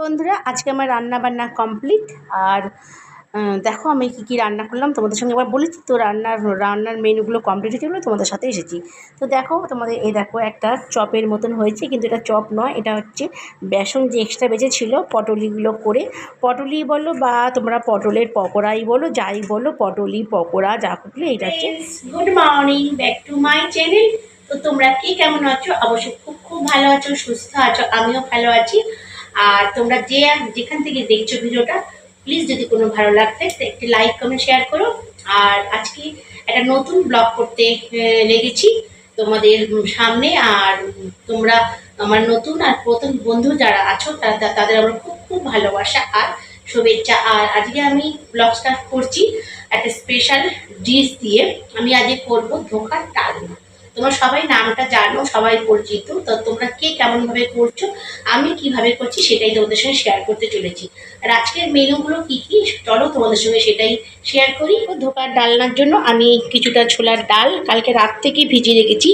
বন্ধুরা, আজকে আমার রান্না বান্না কমপ্লিট। আর দেখো আমি কি রান্না করলাম তোমাদের সঙ্গে একবার বলেছি তো। রান্নার মেনুগুলো কমপ্লিট হয়েছে বলে তোমাদের সাথে এসেছি। তো দেখো তোমাদের এই দেখো একটা চপের মতন হয়েছে, কিন্তু এটা চপ নয়, এটা হচ্ছে বেসন যে এক্সট্রা বেঁচেছিল পটলিগুলো করে। পটলি বলো বা তোমরা পটলের পকোড়াই বলো, যাই বলো, পটলি পকোড়া যা করলে এটা হচ্ছে। Good morning, back to my channel. তো তোমরা কে কেমন আছো? অবশ্যই খুব খুব ভালো আছো, সুস্থ আছো, আমিও ভালো আছি। আর তোমরা যেখান থেকে দেখছো ভিডিওটা, প্লিজ যদি কোনো ভালো লাগবে একটি লাইক কমেন্ট শেয়ার করো। আর আজকে একটা নতুন ব্লগ করতে লেগেছি তোমাদের সামনে। আর তোমরা আমার নতুন আর প্রথম বন্ধু যারা আছো তাদের আমার খুব খুব ভালোবাসা আর শুভেচ্ছা। আর আজকে আমি ব্লগ স্টার্ট করছি একটা স্পেশাল ডিশ দিয়ে। আমি আজকে করবো ধোকার ডালনা। তোমরা সবাই নামটা জানো, সবাই পরিচিত। তো তোমরা কে কেমন ভাবে করছো, আমি কিভাবে করছি সেটাই তোমাদের সঙ্গে শেয়ার করতে চলেছি। আর আজকের মেনুগুলো কি কি, চলো তোমাদের সঙ্গে সেটাই শেয়ার করি। ধোকার ডালনার জন্য আমি কিছুটা ছোলার ডাল কালকে রাত থেকে ভিজিয়ে রেখেছি।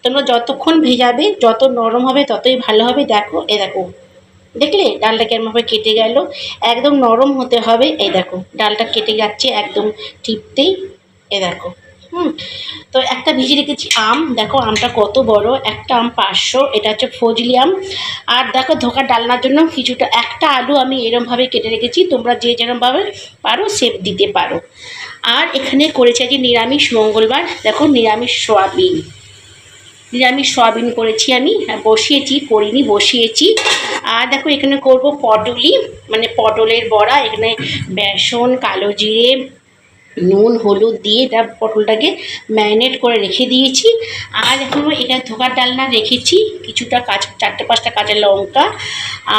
তোমরা যতক্ষণ ভেজাবে, যত নরম হবে ততই ভালো হবে। দেখো দেখো, দেখলে ডালটা কেমনভাবে কেটে গেল, একদম নরম হতে হবে। এই দেখো ডালটা কেটে যাচ্ছে একদম টিপতেই। দেখো তো একটা ভিজিয়ে রেখেছি আম। দেখো আমটা কত বড়, একটা আম 500, এটা হচ্ছে ফজলি আম। আর দেখো ধোকার ডালনার জন্য কিছুটা একটা আলু আমি এরমভাবে কেটে রেখেছি, তোমরা যে যেরমভাবে পারো শেপ দিতে পারো। আর এখানে করেছি আজকে নিরামিষ মঙ্গলবার। দেখো নিরামিষ সয়াবিন করেছি আমি, বসিয়েছি, করিনি, বসিয়েছি। আর দেখো এখানে করব পটলি, মানে পটলের বড়া। এখানে বেসন, কালো জিরে, নুন, হলুদ দিয়ে এটা পটলটাকে ম্যারিনেট করে রেখে দিয়েছি। আর এখন এটা ধোকার ডালনা রেখেছি কিছুটা 4-5টা কাঁচা লঙ্কা,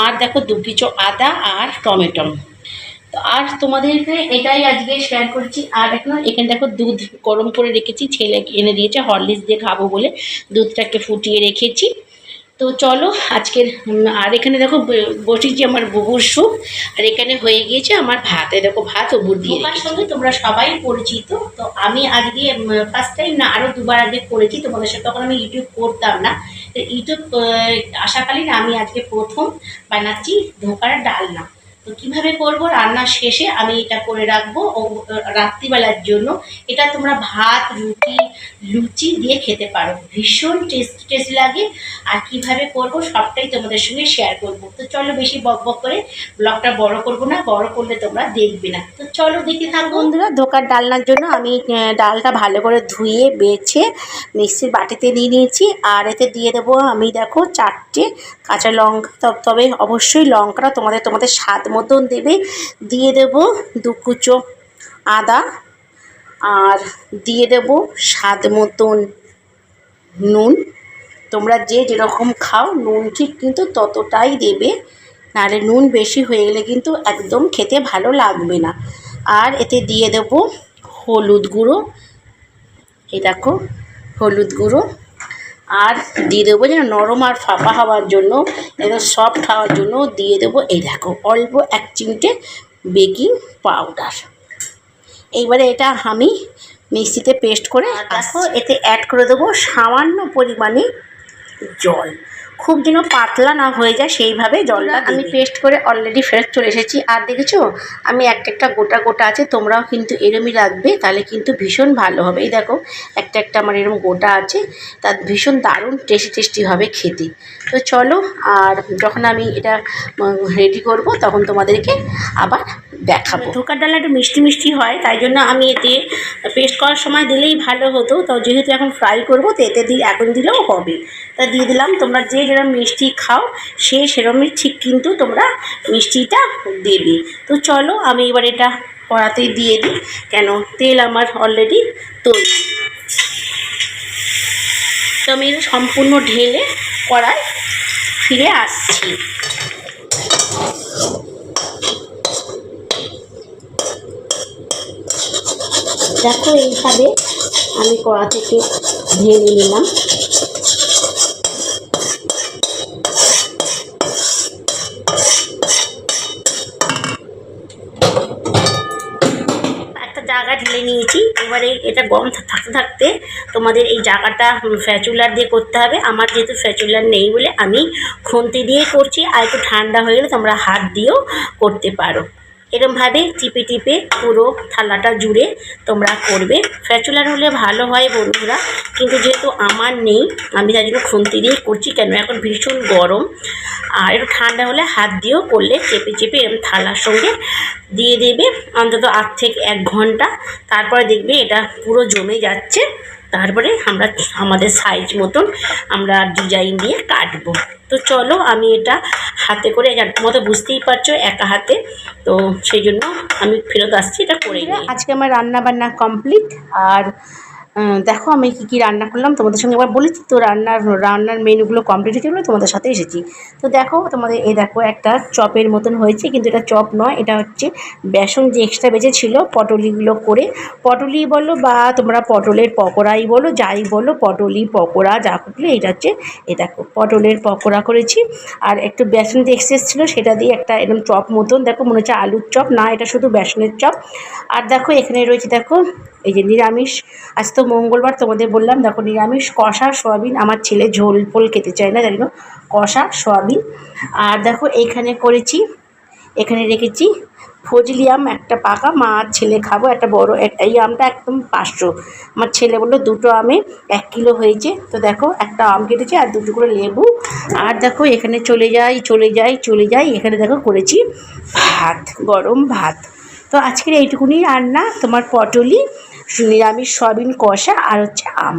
আর দেখো 2 কিলো আদা আর টমেটো। তো আর তোমাদেরকে এটাই আজকে শেয়ার করছি। আর এখন এখানে দেখো দুধ গরম করে রেখেছি, ছেলে এনে দিয়েছে হরলিক্স দিয়ে খাবো বলে, দুধটাকে ফুটিয়ে রেখেছি। তো চলো আজকের আর এখানে দেখো বসেছি আমার বুবুর স্যুপ। আর এখানে হয়ে গিয়েছে আমার ভাত। দেখো ভাত ও বুট দিয়ে সঙ্গে তোমরা সবাই পরিচিত। তো আমি আজকে ফার্স্ট টাইম না, আরও দুবার আগে করেছি তোমাদের সাথে, তখন আমি ইউটিউব করতাম না। তো ইউটিউব আসাকালীন আমি আজকে প্রথম বানাচ্ছি ধোকার ডালনা। তো কীভাবে করবো, রান্নার শেষে আমি এটা করে রাখবো রাত্রিবেলার জন্য। এটা তোমরা ভাত, রুটি, লুচি দিয়ে খেতে পারো, ভীষণ টেস্টি লাগে। আর কিভাবে করব সবটাই তোমাদের সঙ্গে শেয়ার করব। তো চলো বেশি বক বক করে ব্লগটা বড় করব না, বড় করলে তোমরা দেখবে না। তো চলো দেখতে থাকো। বন্ধুরা, ধোকার ডালনার জন্য আমি ডালটা ভালো করে ধুয়ে বেছে মিক্সির বাটিতে দিয়ে নিয়েছি। আর এতে দিয়ে দেবো আমি দেখো 4টে কাঁচা লঙ্কা, তবে অবশ্যই লঙ্কাটা তোমাদের স্বাদ মতন দেবে। দিয়ে দেবো 2 কুচো আদা, আর দিয়ে দেবো স্বাদ মতন নুন। তোমরা যে যেরকম খাও নুন ঠিক কিন্তু ততটাই দেবে, নাহলে নুন বেশি হয়ে গেলে কিন্তু একদম খেতে ভালো লাগবে না। আর এতে দিয়ে দেব হলুদ গুঁড়ো, এই দেখো হলুদ গুঁড়ো। আর দিয়ে দেবো যেন নরম আর ফাঁপা হওয়ার জন্য, একদম সফট হওয়ার জন্য দিয়ে দেবো এই দেখো অল্প 1 চিমটে বেকিং পাউডার। এইবারে এটা আমি মিক্সিতে পেস্ট করে দেখো এতে অ্যাড করে দেবো সামান্য পরিমাণে জল, খুব যেন পাতলা না হয়ে যায় সেইভাবে জলটা আমি পেস্ট করে অলরেডি ফেরত চলে এসেছি। আর দেখেছো আমি একটা গোটা গোটা আছে, তোমরাও কিন্তু এরমই রাখবে, তাহলে কিন্তু ভীষণ ভালো হবে। এই দেখো একটা আমার এরকম গোটা আছে, তার ভীষণ দারুণ টেস্টি হবে খেতে। তো চলো, আর যখন আমি এটা রেডি করব তখন তোমাদেরকে আবার দেখাবো। ধোকার ডালনা একটু মিষ্টি মিষ্টি হয়, তাই জন্য আমি এতে পেস্ট করার সময় দিলেই ভালো হতো। তো যেহেতু এখন ফ্রাই করবো তো এতে এখন দিলেও হবে, তা দিয়ে দিলাম। তোমরা যে যেরকম মিষ্টি খাও সেরকমই ঠিক কিন্তু তোমরা মিষ্টিটা দেবে। তো চলো আমি এবার এটা কড়াতেই দিয়ে দিই, কেন তেল আমার অলরেডি তৈরি। তো আমি এটা সম্পূর্ণ ঢেলে কড়ায় ফিরে আসছি। দেখো এইভাবে আমি কড়া থেকে ঢেলে নিলাম। একটা জায়গা ঢেলে নিয়েছি। এবারে এটা গরম থাকতে থাকতে তোমাদের এই জায়গাটা ফ্যাচুলার দিয়ে করতে হবে। আমার যেহেতু ফ্যাচুলার নেই বলে আমি খুন্তি দিয়ে করছি, আর একটু ঠান্ডা হয়ে গেলে তোমরা হাত দিয়েও করতে পারো। এরমভাবে টিপে টিপে পুরো থালাটা জুড়ে তোমরা করবে। ফ্যাচুলার হলে ভালো হয় বন্ধুরা, কিন্তু যেহেতু আমার নেই আমি তার জন্য খুন্তি দিয়েই করছি। কেন এখন ভীষণ গরম, আর একটু ঠান্ডা হলে হাত দিয়েও করলে চেপে চেপে এরকম থালার সঙ্গে দিয়ে দেবে অন্তত 8 থেকে 1 ঘন্টা। তারপরে দেখবে এটা পুরো জমে যাচ্ছে। তারপরে আমরা আমাদের সাইজ মতন আমরা ডিজাইন দিয়ে কাটবো। তো চলো আমি এটা হাতে করে মতো বুঝতেই পারছো একা হাতে, তো সেই জন্য আমি ফেরত আসছি এটা করে নিয়ে। আজকে আমার রান্না বান্না কমপ্লিট। আর দেখো আমি কী রান্না করলাম তোমাদের সঙ্গে একবার বলেছি তো, রান্নার মেনুগুলো কমপ্লিট হয়েছে বলে তোমাদের সাথে এসেছি। তো দেখো তোমাদের দেখো একটা চপের মতন হয়েছে, কিন্তু এটা চপ নয়, এটা হচ্ছে বেসন যে এক্সট্রা বেঁচে ছিল পটলিগুলো করে, পটলি বলো বা তোমরা পটলের পকোড়াই বলো, যাই বলো, পটলি পকোড়া যা করলে এটা হচ্ছে দেখো পটলের পকোড়া করেছি। আর একটু বেসন দিয়ে এক্সেস ছিল সেটা দিয়ে একটা এরকম চপ মতন, দেখো মনে হচ্ছে আলুর চপ, না এটা শুধু বেসনের চপ। আর দেখো এখানে রয়েছে দেখো এই যে নিরামিষ, আজ তো মঙ্গলবার তোমাদের বললাম। দেখো নিরামিষ কষা সয়াবিন, আমার ছেলে ঝোল ফোল খেতে চায় না, জানি না, কষা সয়াবিন। আর দেখো এইখানে করেছি, এখানে রেখেছি ফজলি আম একটা পাকা, মা আর ছেলে খাবো একটা বড়, এই আমটা একদম 500, আমার ছেলে বললো 2টো আমে 1 কিলো হয়েছে। তো দেখো একটা আম কেটেছি আর 2টো করে লেবু। আর দেখো এখানে চলে যাই এখানে দেখো করেছি ভাত, গরম ভাত। তো আজকের এইটুকুনি রান্না, তোমার পটলি, নিরামিষ সয়াবিন কষা আর হচ্ছে আম।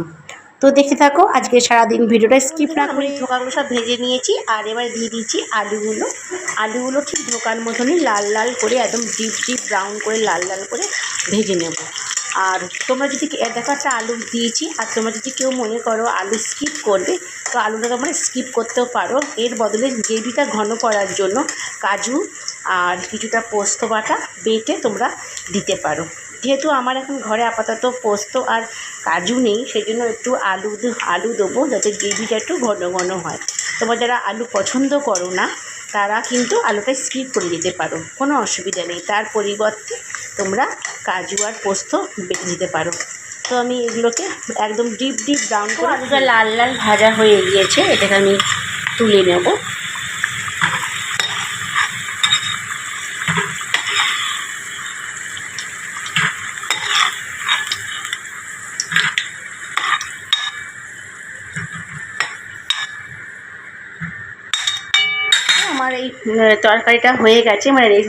তো দেখতে থাকো আজকে সারাদিন ভিডিওটা স্কিপ না করে। ধোকাগুলো সব ভেজে নিয়েছি আর এবার দিয়ে দিচ্ছি আলুগুলো ঠিক ধোকার মতনই লাল লাল করে একদম ডিপ ব্রাউন করে লাল লাল করে ভেজে নেব। আর তোমরা যদি দেখো একটা আলু দিয়েছি, আর তোমরা যদি কেউ মনে করো আলু স্কিপ করবে তো আলুটা তোমরা স্কিপ করতেও পারো। এর বদলে গ্রেভিটা ঘন করার জন্য কাজু আর কিছুটা পোস্ত বাটা বেটে তোমরা দিতে পারো। যেহেতু আমার এখন ঘরে আপাতত পোস্ত আর কাজু নেই, সেই জন্য একটু আলু দেবো যাতে গ্রেভিটা একটু ঘন ঘন হয়। তোমরা যারা আলু পছন্দ করো না তারা কিন্তু আলুটা স্কিপ করে দিতে পারো, কোনো অসুবিধা নেই। তার পরিবর্তে তোমরা কাজু আর পোস্ত বেটে দিতে পারো। তো আমি এগুলোকে একদম ডিপ ব্রাউন করে, আলুটা লাল লাল ভাজা হয়ে গিয়েছে, এটাকে আমি তুলে নেব। আমার এই তরকারিটা হয়ে গেছে, মানে এই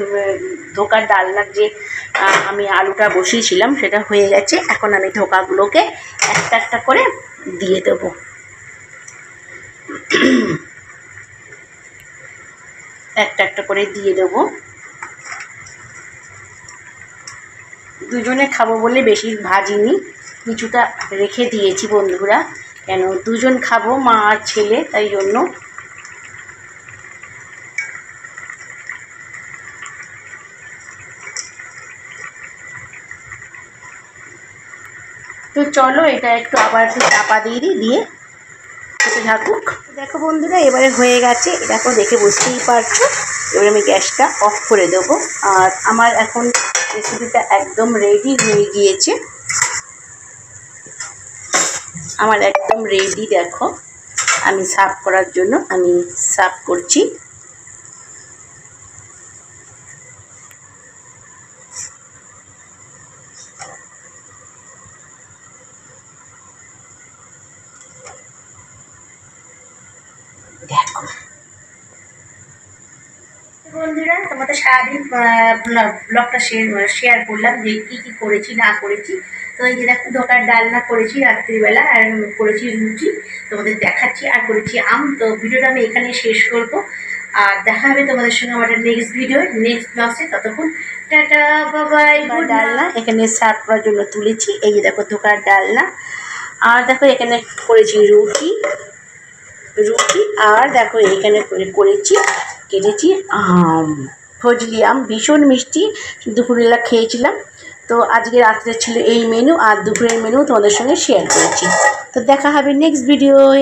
ধোকার ডালনার যে আমি আলুটা বসিয়েছিলাম সেটা হয়ে গেছে। এখন আমি ধোকাগুলোকে একটা একটা করে দিয়ে দেবো। একটা করে দিয়ে দেবো। দুজনে খাবো বলে বেশি ভাজিনি, কিছুটা রেখে দিয়েছি বন্ধুরা, কেন 2জন খাবো, মা আর ছেলে, তাই জন্য। তো চলো এটা একটু আবার একটু চাপা দিয়ে দিয়ে হতে থাকুক। দেখো বন্ধুরা এবারে হয়ে গেছে, দেখো দেখে বুঝতেই পারছো। এবারে আমি গ্যাসটা অফ করে দেবো। আর আমার এখন রেসিপিটা একদম রেডি হয়ে গিয়েছে, আমার একদম রেডি। দেখো আমি সার্ভ করার জন্য আমি সার্ভ করছি। দেখো বন্ধুরা তোমাদের সারাদিন ব্লগটা শেয়ার করলাম যে কী করেছি না করেছি। তো এই যে দেখো ধোকার ডালনা করেছি রাত্রিবেলা, আর করেছি রুটি তোমাদের দেখাচ্ছি, আর করেছি আম। তো ভিডিওটা আমি এখানে শেষ করবো, আর দেখা হবে তোমাদের সঙ্গে আমার নেক্সট ভিডিও, নেক্সট ব্লগে। ততক্ষণ টাটা, বাবাই। ডালনা এখানে সার্ভ করার জন্য তুলেছি, এই যে দেখো ধোকার ডালনা। আর দেখো এখানে করেছি রুটি, আর দেখো এইখানে করেছি কেটেছি ফজলি আম, ভীষণ মিষ্টি, দুপুরবেলা খেয়েছিলাম। তো আজকে রাত্রে ছিল এই মেনু, আর দুপুরের মেনু তোমাদের সঙ্গে শেয়ার করেছি। তো দেখা হবে নেক্সট ভিডিওয়।